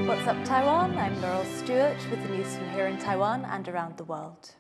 What's up, Taiwan? I'm Laurel Stewart with the news from here in Taiwan and around the world.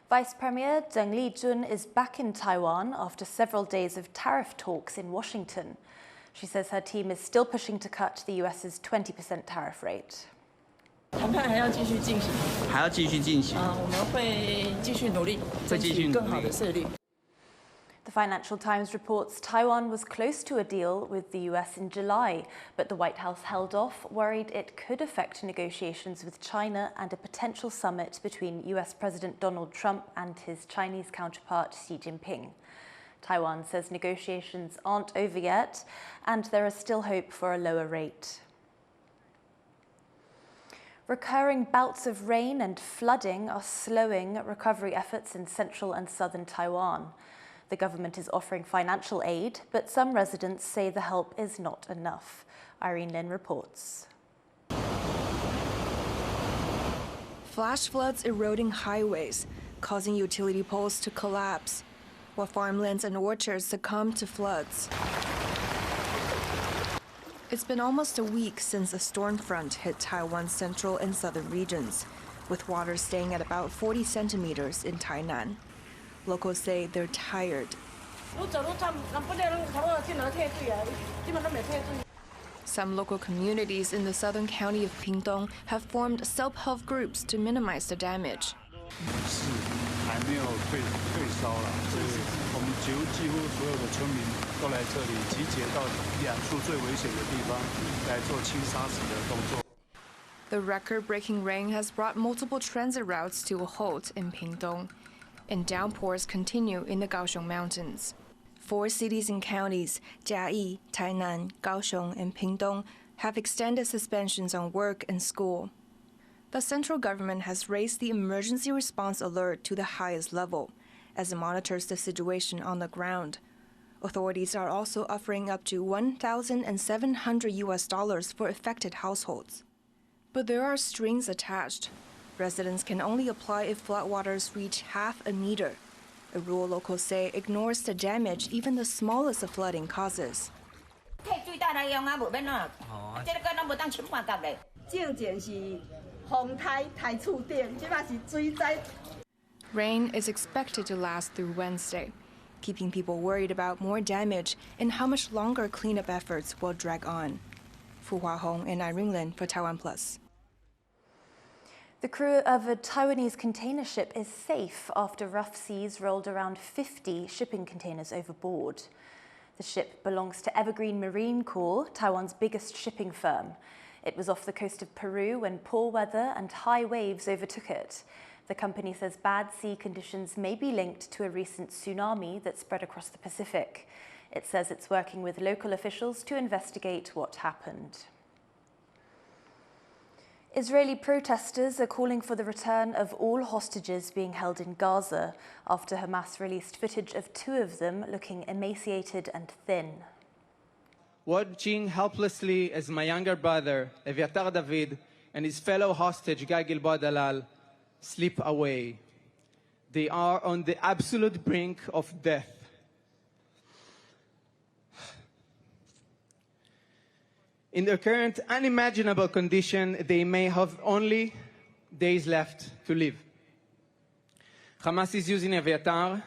Vice Premier Deng Lijun is back in Taiwan after several days of tariff talks in Washington. She says her team is still pushing to cut the US's 20% tariff rate. 谈判还要继续进行，还要继续进行。我们会继续努力，争取更好的税率。 The Financial Times reports Taiwan was close to a deal with the US in July, but the White House held off, worried it could affect negotiations with China and a potential summit between US President Donald Trump and his Chinese counterpart Xi Jinping. Taiwan says negotiations aren't over yet, and there is still hope for a lower rate. Recurring bouts of rain and flooding are slowing recovery efforts in central and southern Taiwan. The government is offering financial aid, but some residents say the help is not enough. Irene Lin reports. Flash floods eroding highways, causing utility poles to collapse, while farmlands and orchards succumb to floods. It's been almost a week since a storm front hit Taiwan's central and southern regions, with water staying at about 40 centimeters in Tainan. Locals say they're tired. Some local communities in the southern county of Pingtung have formed self-help groups to minimize the damage. The record-breaking rain has brought multiple transit routes to a halt in Pingtung, and downpours continue in the Kaohsiung Mountains. 4 cities and counties, Jiayi, Tainan, Kaohsiung, and Pingtung, have extended suspensions on work and school. The central government has raised the emergency response alert to the highest level as it monitors the situation on the ground. Authorities are also offering up to $1,700 for affected households. But there are strings attached. Residents can only apply if floodwaters reach half a meter, a rule locals say ignores the damage even the smallest of flooding causes. Rain is expected to last through Wednesday, keeping people worried about more damage and how much longer cleanup efforts will drag on. Fu Huahong and Irene Lin for TaiwanPlus. The crew of a Taiwanese container ship is safe after rough seas rolled around 50 shipping containers overboard. The ship belongs to Evergreen Marine Corps, Taiwan's biggest shipping firm. It was off the coast of Peru when poor weather and high waves overtook it. The company says bad sea conditions may be linked to a recent tsunami that spread across the Pacific. It says it's working with local officials to investigate what happened. Israeli protesters are calling for the return of all hostages being held in Gaza after Hamas released footage of 2 of them looking emaciated and thin. Watching helplessly as my younger brother, Eviatar David, and his fellow hostage, Guy Gilboa Dalal, slip away. They are on the absolute brink of death. In their current unimaginable condition, they may have only days left to live. Hamas is using Eviatar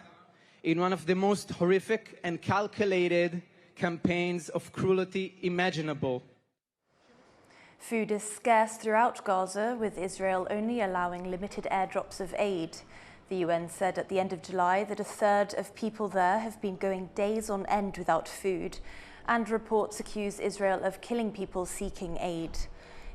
in one of the most horrific and calculated campaigns of cruelty imaginable. Food is scarce throughout Gaza, with Israel only allowing limited airdrops of aid. The UN said at the end of July that 1/3 of people there have been going days on end without food, and reports accuse Israel of killing people seeking aid.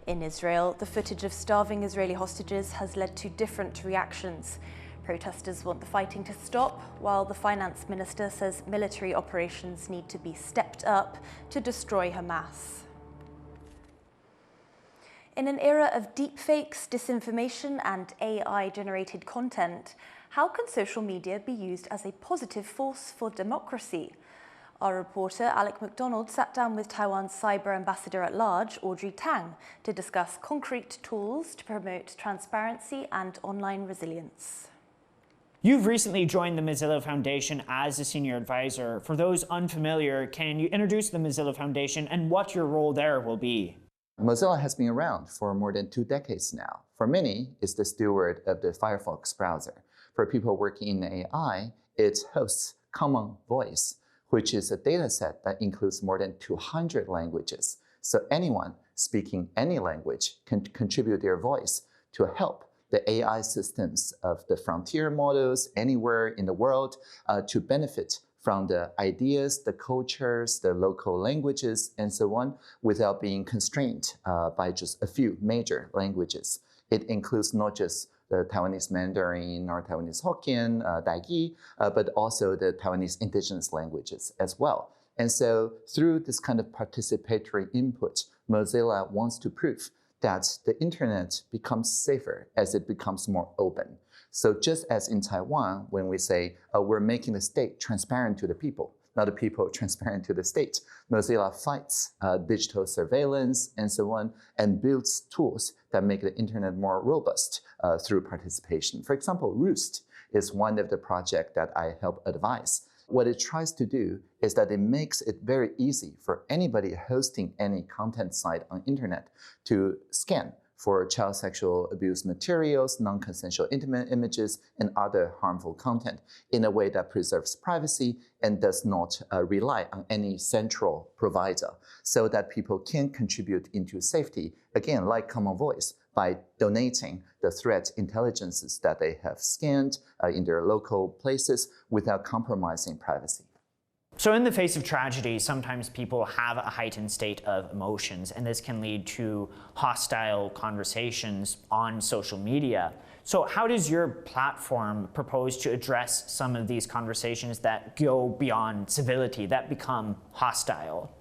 In Israel, the footage of starving Israeli hostages has led to different reactions. Protesters want the fighting to stop, while the finance minister says military operations need to be stepped up to destroy Hamas. In an era of deepfakes, disinformation, and AI-generated content, how can social media be used as a positive force for democracy? Our reporter, Alec McDonald, sat down with Taiwan's Cyber Ambassador at Large, Audrey Tang, to discuss concrete tools to promote transparency and online resilience. You've recently joined the Mozilla Foundation as a senior advisor. For those unfamiliar, can you introduce the Mozilla Foundation and what your role there will be? Mozilla has been around for more than 2 decades now. For many, it's the steward of the Firefox browser. For people working in AI, it hosts Common Voice, which is a data set that includes more than 200 languages. So anyone speaking any language can contribute their voice to help the AI systems of the frontier models anywhere in the world to benefit from the ideas, the cultures, the local languages, and so on, without being constrained by just a few major languages. It includes not just the Taiwanese Mandarin or Taiwanese Hokkien, Daigi, but also the Taiwanese indigenous languages as well. And so through this kind of participatory input, Mozilla wants to prove that the internet becomes safer as it becomes more open. So just as in Taiwan, when we say we're making the state transparent to the people, not the people transparent to the state, Mozilla fights digital surveillance and so on, and builds tools that make the internet more robust through participation. For example, Roost is one of the projects that I help advise. What it tries to do is that it makes it very easy for anybody hosting any content site on internet to scan for child sexual abuse materials, non-consensual intimate images, and other harmful content in a way that preserves privacy and does not rely on any central provider, so that people can contribute into safety, again, like Common Voice, by donating the threat intelligences that they have scanned in their local places without compromising privacy. So in the face of tragedy, sometimes people have a heightened state of emotions, and this can lead to hostile conversations on social media. So how does your platform propose to address some of these conversations that go beyond civility, that become hostile?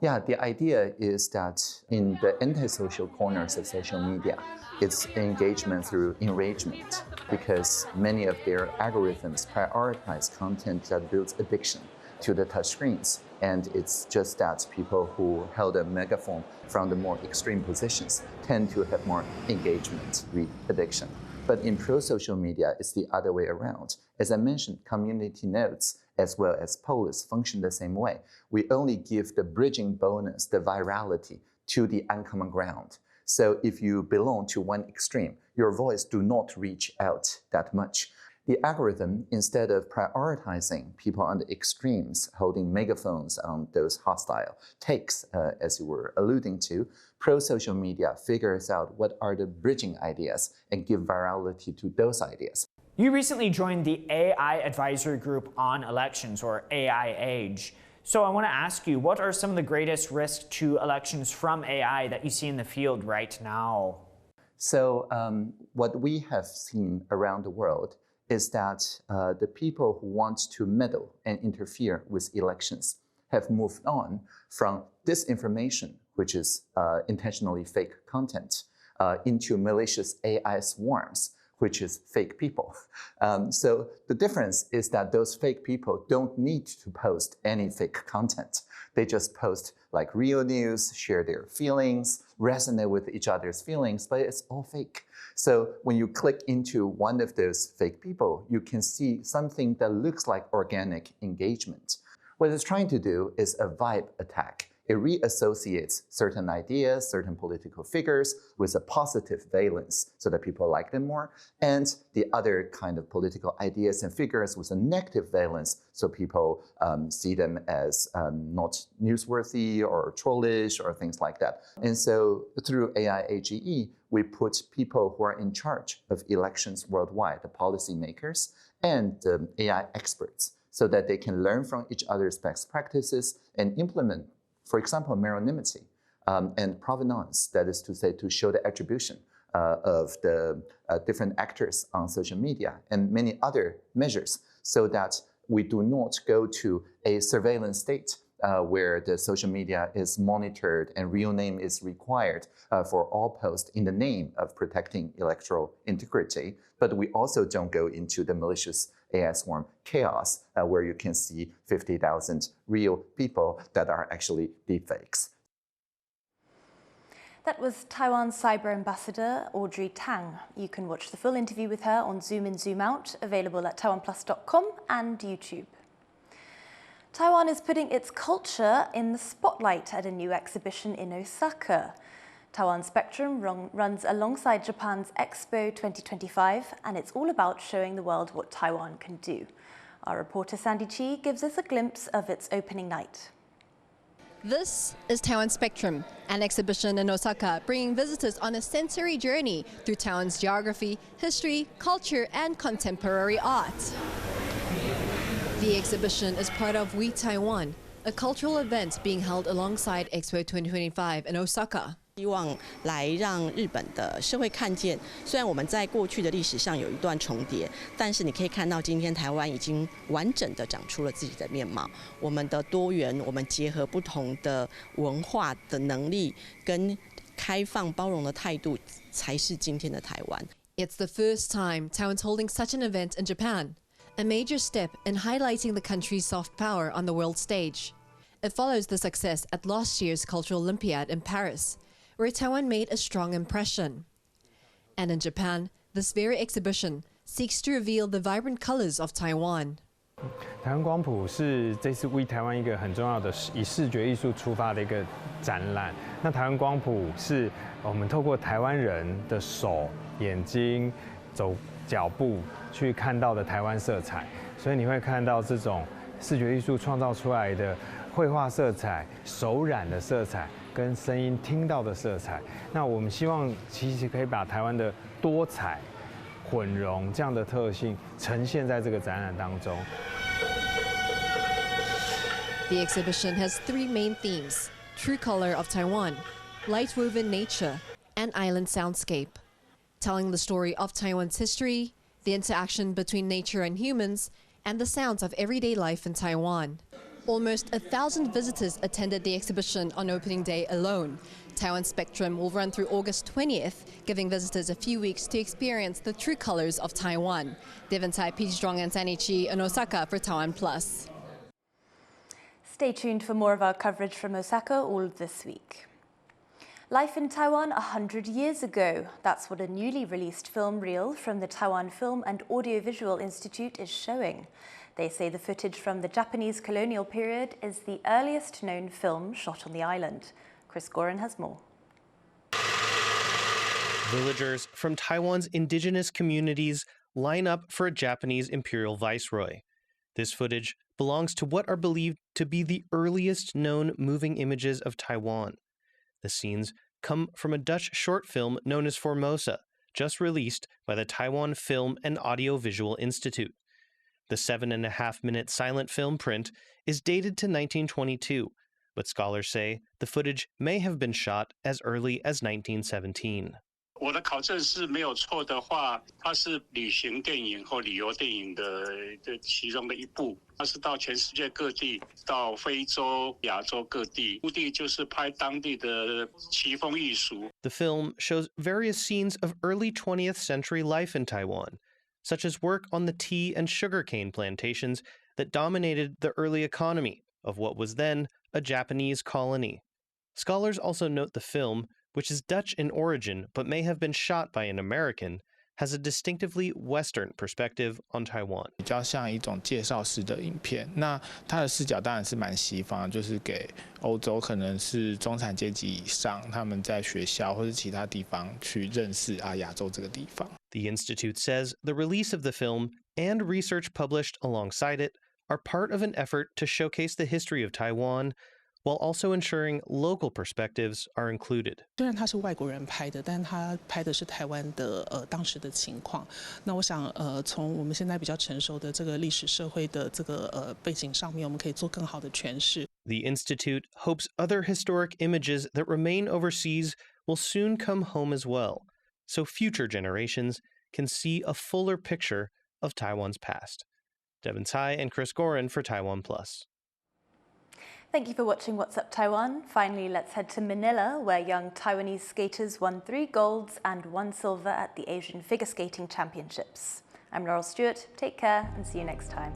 Yeah, the idea is that in the antisocial corners of social media, it's engagement through enragement, because many of their algorithms prioritize content that builds addiction to the touchscreens. And it's just that people who held a megaphone from the more extreme positions tend to have more engagement with addiction. But in pro-social media, it's the other way around. As I mentioned, community nodes as well as polls function the same way. We only give the bridging bonus, the virality, to the uncommon ground. So if you belong to one extreme, your voice do not reach out that much. The algorithm, instead of prioritizing people on the extremes, holding megaphones on those hostile takes, as you were alluding to, pro-social media figures out what are the bridging ideas and give virality to those ideas. You recently joined the AI Advisory Group on Elections, or AI Age. So I want to ask you, what are some of the greatest risks to elections from AI that you see in the field right now? So what we have seen around the world is that the people who want to meddle and interfere with elections have moved on from disinformation, which is intentionally fake content, into malicious AI swarms, which is fake people. So the difference is that those fake people don't need to post any fake content. They just post like real news, share their feelings, resonate with each other's feelings, but it's all fake. So when you click into one of those fake people, you can see something that looks like organic engagement. What it's trying to do is a vibe attack. It reassociates certain ideas, certain political figures with a positive valence so that people like them more, and the other kind of political ideas and figures with a negative valence so people see them as not newsworthy or trollish or things like that. And so through AI AGE, we put people who are in charge of elections worldwide, the policymakers and the AI experts, so that they can learn from each other's best practices and implement, for example, meronymity and provenance, that is to say, to show the attribution of the different actors on social media and many other measures, so that we do not go to a surveillance state where the social media is monitored and real name is required for all posts in the name of protecting electoral integrity. But we also don't go into the malicious AI swarm chaos where you can see 50,000 real people that are actually deepfakes. That was Taiwan's Cyber Ambassador, Audrey Tang. You can watch the full interview with her on Zoom In, Zoom Out, available at TaiwanPlus.com and YouTube. Taiwan is putting its culture in the spotlight at a new exhibition in Osaka. Taiwan Spectrum runs alongside Japan's Expo 2025, and it's all about showing the world what Taiwan can do. Our reporter Sandy Chi gives us a glimpse of its opening night. This is Taiwan Spectrum, an exhibition in Osaka bringing visitors on a sensory journey through Taiwan's geography, history, culture, and contemporary art. The exhibition is part of We Taiwan, a cultural event being held alongside Expo 2025 in Osaka. 希望来让日本的社会看见，虽然我们在过去的历史上有一段重叠，但是你可以看到今天台湾已经完整的长出了自己的面貌。我们的多元，我们结合不同的文化的能力，跟开放包容的态度，才是今天的台湾。It's the first time Taiwan's holding such an event in Japan, a major step in highlighting the country's soft power on the world stage. It follows the success at last year's Cultural Olympiad in Paris, where Taiwan made a strong impression. And in Japan, this very exhibition seeks to reveal the vibrant colors of Taiwan. 台湾光谱是这次为台湾一个很重要的以视觉艺术出发的一个展览。那台湾光谱是我们透过台湾人的手、眼睛、脚步去看到的台湾色彩，所以你会看到这种视觉艺术创造出来的绘画色彩、手染的色彩。跟声音听到的色彩，那我们希望其实可以把台湾的多彩、混融这样的特性呈现在这个展览当中。The exhibition has three main themes: true color of Taiwan, light-woven nature, and island soundscape, telling the story of Taiwan's history, the interaction between nature and humans, and the sounds of everyday life in Taiwan. Almost 1,000 visitors attended the exhibition on opening day alone. Taiwan Spectrum will run through August 20th, giving visitors a few weeks to experience the true colors of Taiwan. Devon Tai, P. Strong and Sandy Chi in Osaka for TaiwanPlus. Stay tuned for more of our coverage from Osaka all this week. Life in Taiwan 100 years ago. That's what a newly released film reel from the Taiwan Film and Audiovisual Institute is showing. They say the footage from the Japanese colonial period is the earliest known film shot on the island. Chris Gorin has more. Villagers from Taiwan's indigenous communities line up for a Japanese imperial viceroy. This footage belongs to what are believed to be the earliest known moving images of Taiwan. The scenes come from a Dutch short film known as Formosa, just released by the Taiwan Film and Audiovisual Institute. The 7.5-minute silent film print is dated to 1922, but scholars say the footage may have been shot as early as 1917. 我的考证是没有错的话，它是旅行电影或旅游电影的其中的一部。它是到全世界各地，到非洲、亚洲各地，目的就是拍当地的奇风异俗。The film shows various scenes of early 20th century life in Taiwan, such as work on the tea and sugarcane plantations that dominated the early economy of what was then a Japanese colony. Scholars also note the film, which is Dutch in origin but may have been shot by an American, has a distinctively Western perspective on Taiwan. 比较像一种介绍式的影片，那它的视角当然是蛮西方，就是给欧洲可能是中产阶级以上，他们在学校或是其他地方去认识亚洲这个地方。The Institute says the release of the film and research published alongside it are part of an effort to showcase the history of Taiwan, while also ensuring local perspectives are included. 虽然他是外国人拍的，但他拍的是台湾的当时的情况。那我想从我们现在比较成熟的这个历史社会的这个背景上面，我们可以做更好的诠释。The Institute hopes other historic images that remain overseas will soon come home as well, so future generations can see a fuller picture of Taiwan's past. Devon Tai and Chris Gorin for TaiwanPlus. Thank you for watching What's Up Taiwan. Finally, let's head to Manila, where young Taiwanese skaters won 3 golds and 1 silver at the Asian Figure Skating Championships. I'm Laurel Stewart. Take care and see you next time.